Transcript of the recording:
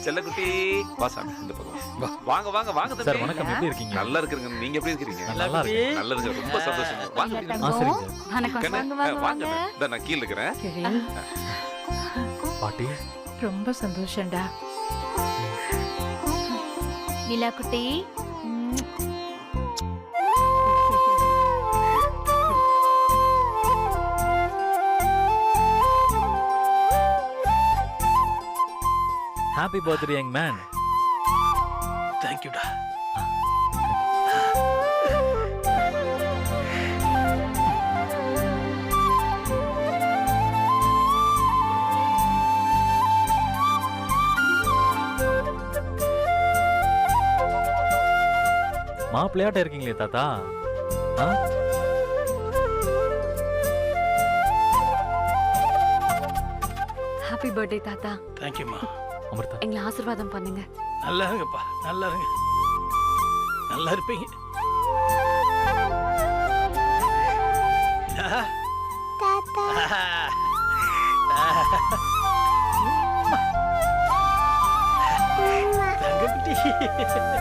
செல்லக்குட்டி வா சாமி இந்த பக்கம் வா. வாங்க வாங்க வாங்க தம்பி. சார் வணக்கம், எப்படி இருக்கீங்க? நல்லா இருக்குங்க. நீங்க எப்படி இருக்கீங்க? நல்லா இருக்கேன். நல்லா இருக்கு. ரொம்ப சந்தோஷம். வாங்க ஐயா, வீட்டுக்கு. தங்கம். சரிங்க. வணக்கம் கண்ணு, வாங்க வாங்க வாங்க வாங்க இந்த நான் கீழ இருக்கிறேன். கிழி, பாட்டி ரொம்ப சந்தோஷம்டா. நிலா குட்டி. Happy birthday young man. தேங்க்யூடா. மாப்பிள்ளையாட்ட இருக்கீங்களே தாத்தா. ஆ? ஹாப்பி பர்த்டே தாத்தா. தேங்க்யூம்மா. அமிர்தா எங்களை ஆசீர்வாதம் பண்ணுங்க. நல்லா இருங்கப்பா, நல்லா இருங்க. நல்லா இருப்பீங்க. தங்கக்குட்டி.